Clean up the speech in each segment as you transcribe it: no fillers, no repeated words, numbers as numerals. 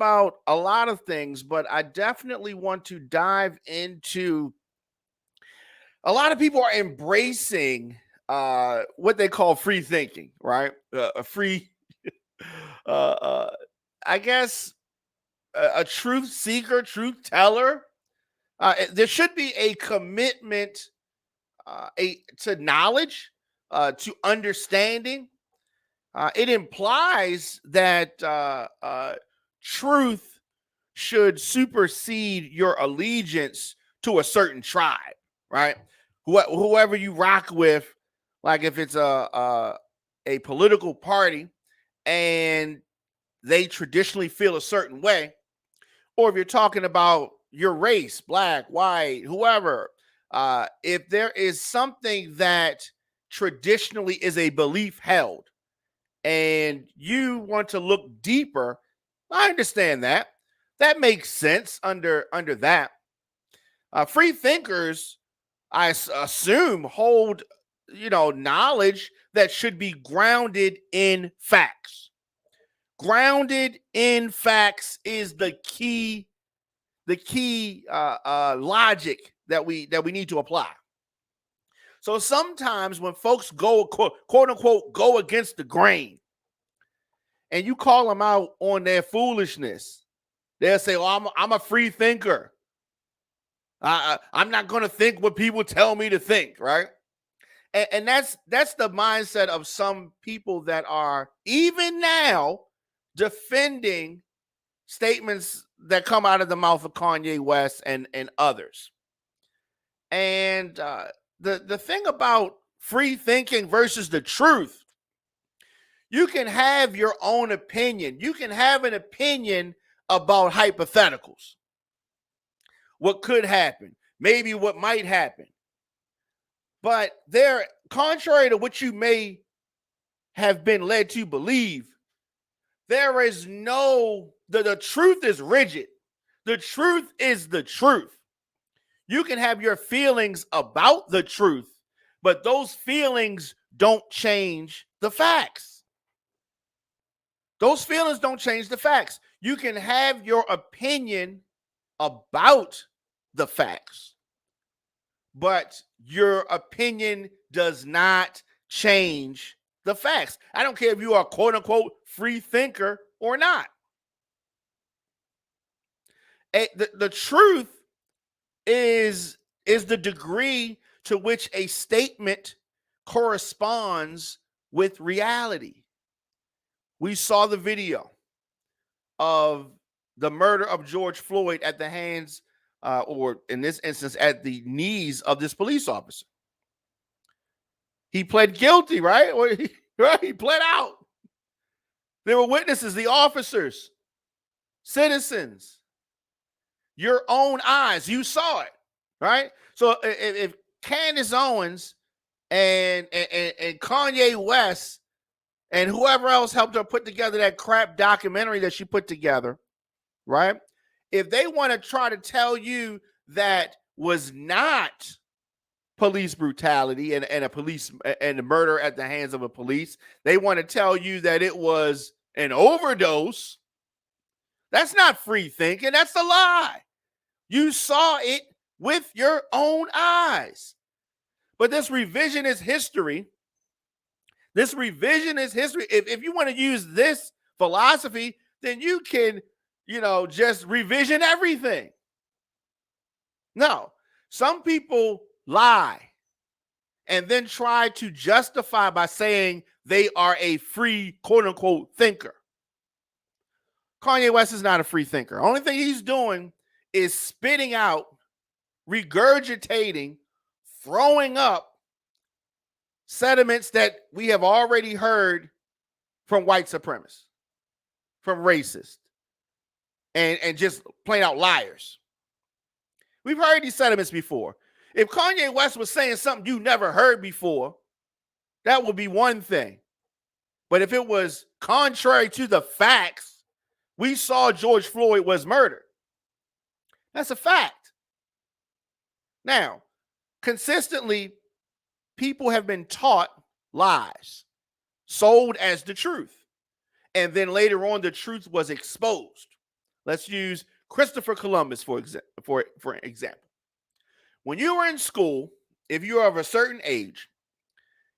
about a lot of things, but I definitely want to dive into a lot of people are embracing what they call free thinking, right? A free, uh, uh, I guess, a truth seeker, truth teller. There should be a commitment to knowledge, to understanding. It implies that truth should supersede your allegiance to a certain tribe, right? Whoever you rock with, like if it's a political party and they traditionally feel a certain way, or if you're talking about your race, black, white, whoever, if there is something that traditionally is a belief held and you want to look deeper, I understand that. That makes sense under that. Free thinkers, assume, hold knowledge that should be grounded in facts. Grounded in facts is the key logic that we need to apply. So sometimes when folks go quote unquote go against the grain, and you call them out on their foolishness, they'll say, "Oh, I'm a free thinker. I'm not going to think what people tell me to think," right? And that's the mindset of some people that are even now defending statements that come out of the mouth of Kanye West and others. And the thing about free thinking versus the truth, you can have your own opinion. You can have an opinion about hypotheticals. What could happen, maybe what might happen. But they're contrary to what you may have been led to believe. There is the truth is rigid. The truth is the truth. You can have your feelings about the truth, but those feelings don't change the facts. Those feelings don't change the facts. You can have your opinion about the facts, but your opinion does not change the facts. I don't care if you are quote unquote free thinker or not. The truth is the degree to which a statement corresponds with reality. We saw the video of the murder of George Floyd at the hands, or in this instance, at the knees of this police officer. He pled guilty, right? He pled out. There were witnesses, the officers, citizens, your own eyes. You saw it, right? So if Candace Owens and Kanye West and whoever else helped her put together that crap documentary that she put together, right? If they want to try to tell you that was not police brutality and a police and the murder at the hands of a police, they want to tell you that it was an overdose. That's not free thinking. That's a lie. You saw it with your own eyes. But this revisionist history, if you want to use this philosophy, then you can, just revision everything. No, some people lie and then try to justify by saying they are a free, quote unquote, thinker. Kanye West is not a free thinker. Only thing he's doing is spitting out, regurgitating, throwing up sentiments that we have already heard from white supremacists, from racists, and just plain out liars. We've heard these sentiments before. If Kanye West was saying something you never heard before, that would be one thing. But if it was contrary to the facts, we saw George Floyd was murdered. That's a fact. Now, consistently, people have been taught lies, sold as the truth. And then later on, the truth was exposed. Let's use Christopher Columbus for example. When you were in school, if you are of a certain age,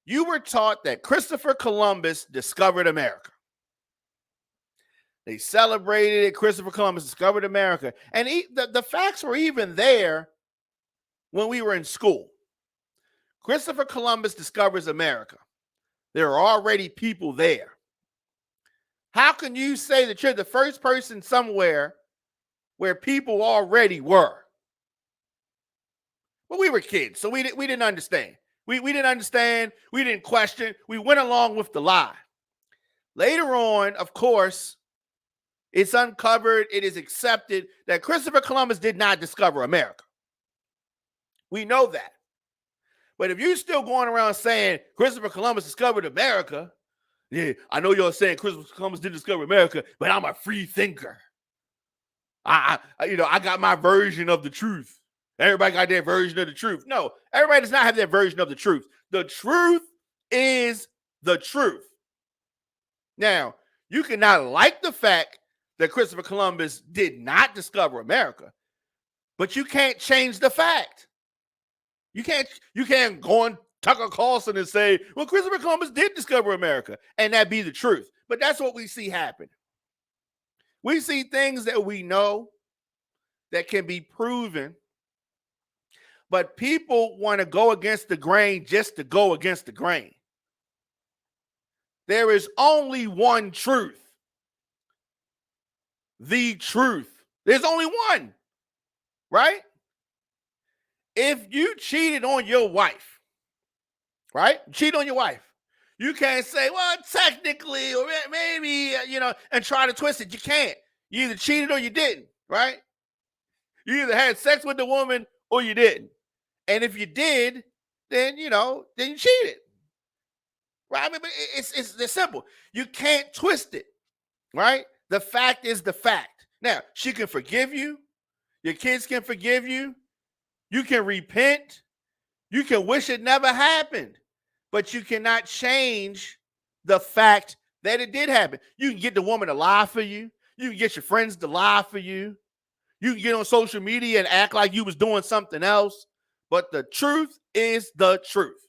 you were taught that Christopher Columbus discovered America. They celebrated it. Christopher Columbus discovered America. And the facts were even there when we were in school. Christopher Columbus discovers America. There are already people there. How can you say that you're the first person somewhere where people already were? Well, we were kids, so we didn't understand. We didn't understand. We didn't question. We went along with the lie. Later on, of course, it's uncovered, it is accepted that Christopher Columbus did not discover America. We know that. But if you're still going around saying Christopher Columbus discovered America, yeah, I know you're saying Christopher Columbus didn't discover America, but I'm a free thinker. I got my version of the truth. Everybody got their version of the truth. No, everybody does not have their version of the truth. The truth is the truth. Now, you cannot like the fact that Christopher Columbus did not discover America, but you can't change the fact. You can't go on Tucker Carlson and say, well, Christopher Columbus did discover America, and that be the truth. But that's what we see happen. We see things that we know that can be proven, but people want to go against the grain just to go against the grain. There is only one truth. The truth. There's only one, right? If you cheated on your wife, right? Cheat on your wife. You can't say, well, technically, or maybe, and try to twist it. You can't. You either cheated or you didn't, right? You either had sex with the woman or you didn't. And if you did, then you cheated. Right? I mean, but it's simple. You can't twist it, right? The fact is the fact. Now, she can forgive you. Your kids can forgive you. You can repent. You can wish it never happened. But you cannot change the fact that it did happen. You can get the woman to lie for you. You can get your friends to lie for you. You can get on social media and act like you was doing something else. But the truth is the truth.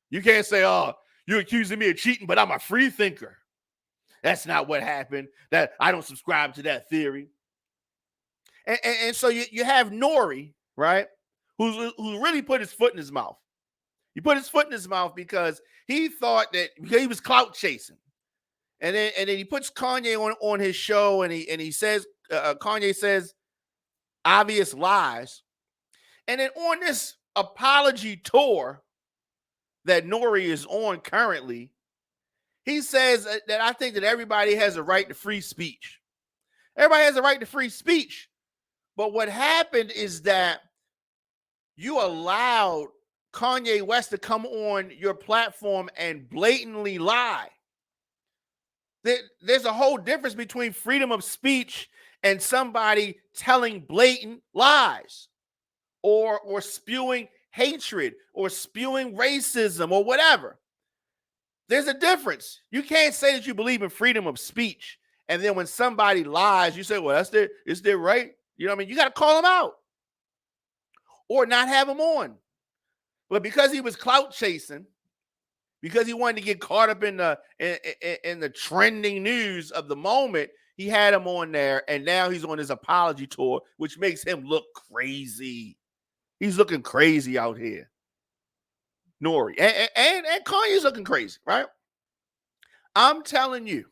You can't say, oh, you're accusing me of cheating, but I'm a free thinker. That's not what happened. That I don't subscribe to that theory. And so you have Nori, right, who really put his foot in his mouth. He put his foot in his mouth because he thought that he was clout chasing. And then he puts Kanye on his show, and he says, Kanye says obvious lies. And then on this apology tour that Nori is on currently, he says that I think that everybody has a right to free speech. Everybody has a right to free speech. But what happened is that you allowed Kanye West to come on your platform and blatantly lie. There's a whole difference between freedom of speech and somebody telling blatant lies or spewing hatred or spewing racism or whatever. There's a difference. You can't say that you believe in freedom of speech, and then when somebody lies, you say, well, it's their right. You know what I mean? You got to call them out or not have them on. But because he was clout chasing, because he wanted to get caught up in the trending news of the moment, he had him on there, and now he's on his apology tour, which makes him look crazy. He's looking crazy out here. Nori. And Kanye's looking crazy, right? I'm telling you,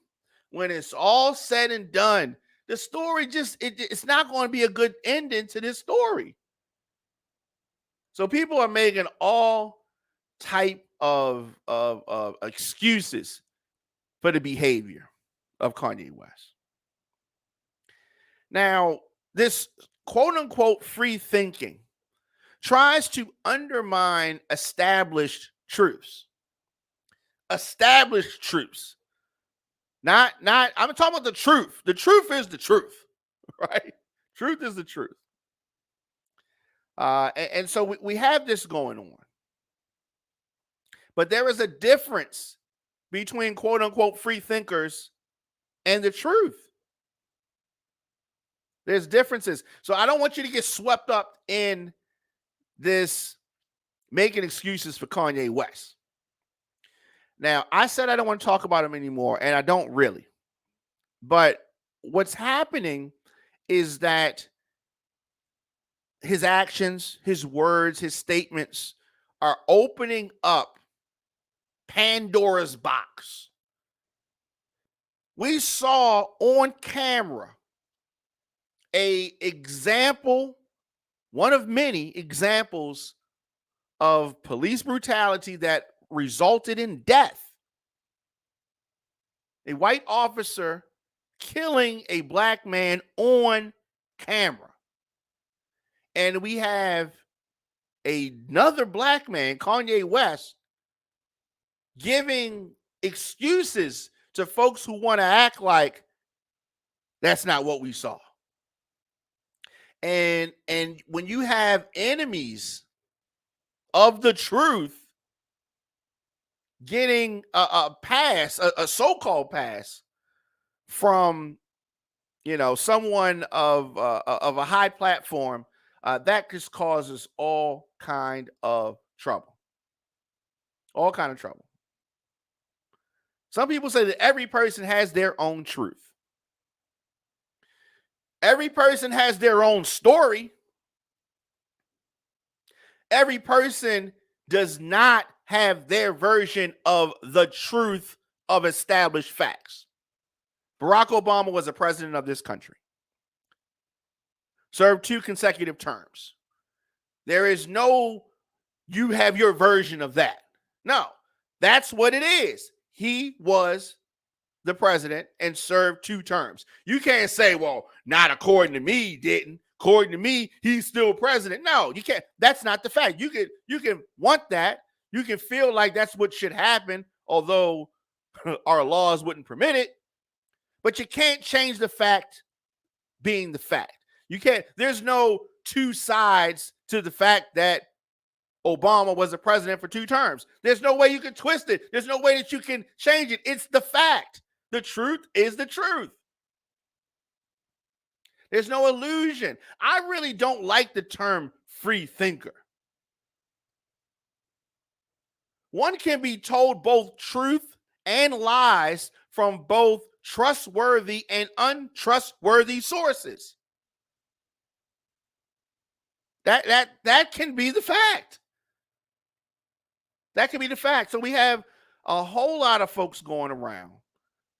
when it's all said and done, the story it's not going to be a good ending to this story. So people are making all type of excuses for the behavior of Kanye West. Now, this quote unquote free thinking tries to undermine established truths. Established truths. Not I'm talking about the truth. The truth is the truth, right? Truth is the truth. And so we have this going on. But there is a difference between quote unquote free thinkers and the truth. There's differences. So I don't want you to get swept up in this making excuses for Kanye West. Now, I said I don't want to talk about him anymore, and I don't really. But what's happening is that his actions, his words, his statements are opening up Pandora's box. We saw on camera a example, one of many examples of police brutality that resulted in death. A white officer killing a black man on camera. And we have another black man, Kanye West, giving excuses to folks who want to act like that's not what we saw. And when you have enemies of the truth getting a pass, a so-called pass from, someone of a high platform, that just causes all kind of trouble. All kind of trouble. Some people say that every person has their own truth. Every person has their own story. Every person does not have their version of the truth of established facts. Barack Obama was the president of this country. Served 2 consecutive terms. There is no, you have your version of that. No, that's what it is. He was the president and served 2 terms. You can't say, well, not according to me, he didn't. According to me, he's still president. No, you can't. That's not the fact. You can want that. You can feel like that's what should happen, although our laws wouldn't permit it. But you can't change the fact being the fact. You can't. There's no 2 sides to the fact that Obama was the president for 2 terms. There's no way you can twist it. There's no way that you can change it. It's the fact. The truth is the truth. There's no illusion. I really don't like the term free thinker. One can be told both truth and lies from both trustworthy and untrustworthy sources. That can be the fact. That can be the fact. So we have a whole lot of folks going around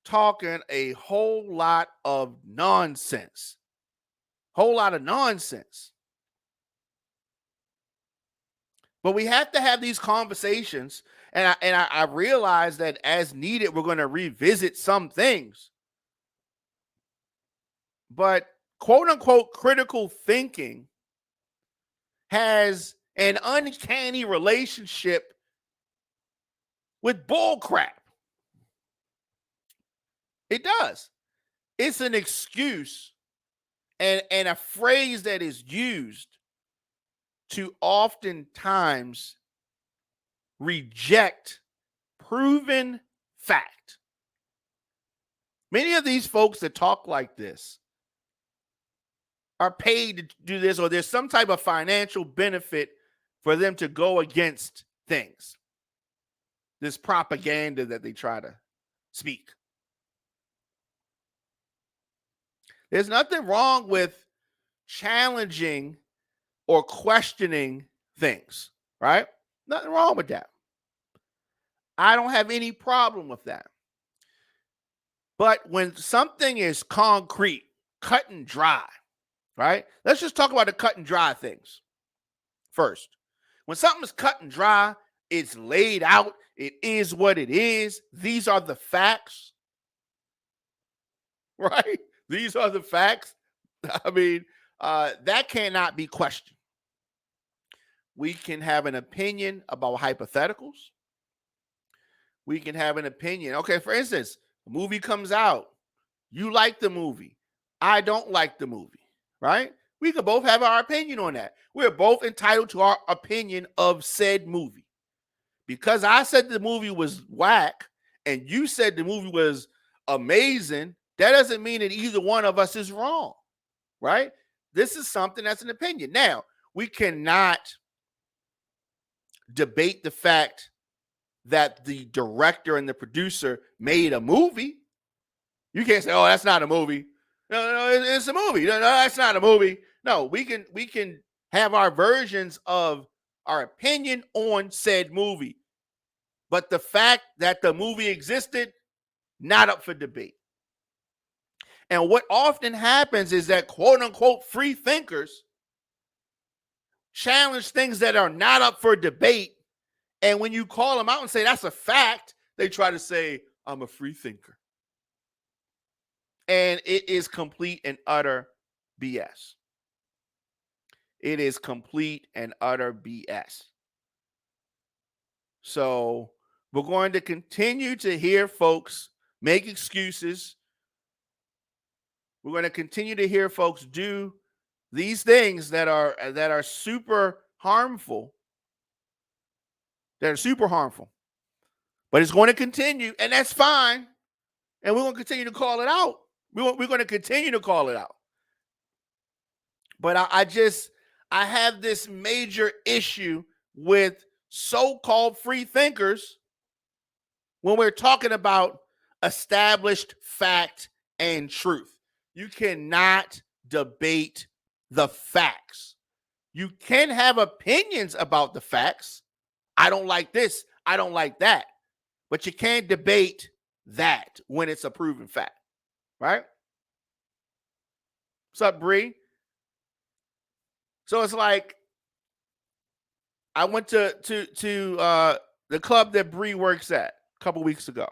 talking a whole lot of nonsense. Whole lot of nonsense. But we have to have these conversations, and I realize that as needed, we're going to revisit some things. But quote unquote critical thinking has an uncanny relationship with bull crap. It does. It's an excuse and a phrase that is used to oftentimes reject proven fact. Many of these folks that talk like this are paid to do this, or there's some type of financial benefit for them to go against things. This propaganda that they try to speak. There's nothing wrong with challenging or questioning things, right? Nothing wrong with that. I don't have any problem with that. But when something is concrete, cut and dry, right? Let's just talk about the cut and dry things first. When something is cut and dry, it's laid out, it is what it is. These are the facts, right? These are the facts. I mean, that cannot be questioned. We can have an opinion about hypotheticals. We can have an opinion. Okay, for instance, a movie comes out. You like the movie. I don't like the movie, right? We could both have our opinion on that. We're both entitled to our opinion of said movie. Because I said the movie was whack and you said the movie was amazing, that doesn't mean that either one of us is wrong. right? This is something that's an opinion. Now, we cannot debate the fact that the director and the producer made a movie. You can't say, "Oh, that's not a movie." No, it's a movie. No, that's not a movie. No, we can have our versions of our opinion on said movie, but the fact that the movie existed, not up for debate. And what often happens is that quote unquote free thinkers challenge things that are not up for debate. And when you call them out and say that's a fact, they try to say, I'm a free thinker. And it is complete and utter BS. It is complete and utter BS. So we're going to continue to hear folks make excuses. We're going to continue to hear folks do these things that are super harmful. That are super harmful. But it's going to continue, and that's fine. And we're going to continue to call it out. We're going to continue to call it out. But I have this major issue with so-called free thinkers when we're talking about established fact and truth. You cannot debate the facts. You can have opinions about the facts. I don't like this. I don't like that. But you can't debate that when it's a proven fact, right? What's up, Bree? So it's like I went to the club that Bree works at a couple weeks ago.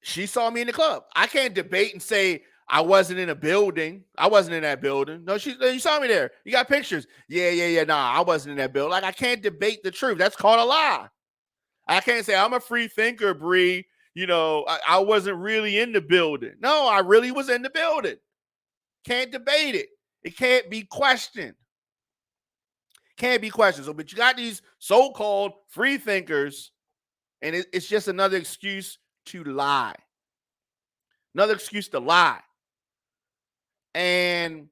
She saw me in the club. I can't debate and say I wasn't in a building. I wasn't in that building. No, you saw me there. You got pictures. Yeah. Nah, I wasn't in that building. Like, I can't debate the truth. That's called a lie. I can't say I'm a free thinker, Bree. You know, I wasn't really in the building. No, I really was in the building. Can't debate it. It can't be questioned. Can't be questioned. So, but you got these so-called free thinkers, and it's just another excuse to lie. Another excuse to lie. And,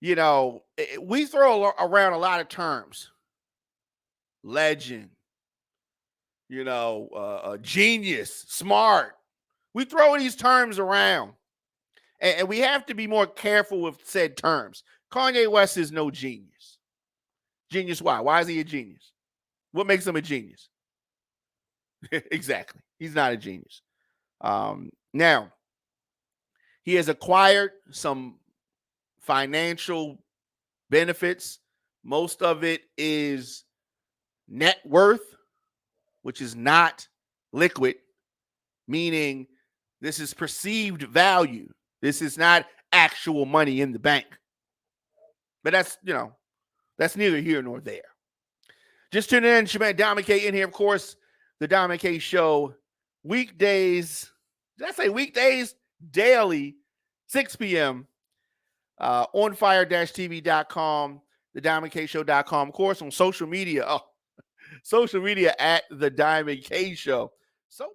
you know, we throw around a lot of terms. Legend, you know, genius, smart. We throw these terms around. And we have to be more careful with said terms. Kanye West is no genius. Genius why? Why is he a genius? What makes him a genius? Exactly. He's not a genius. Now, he has acquired some financial benefits. Most of it is net worth, which is not liquid, meaning this is perceived value. This is not actual money in the bank. But that's, you know, that's neither here nor there. Just tune in. Shaman Diamond K in here, of course. The Diamond K Show, weekdays. Did I say weekdays? Daily, 6 p.m. On fire-tv.com, thediamondkshow.com. Of course, on social media. Social media at The Diamond K Show. So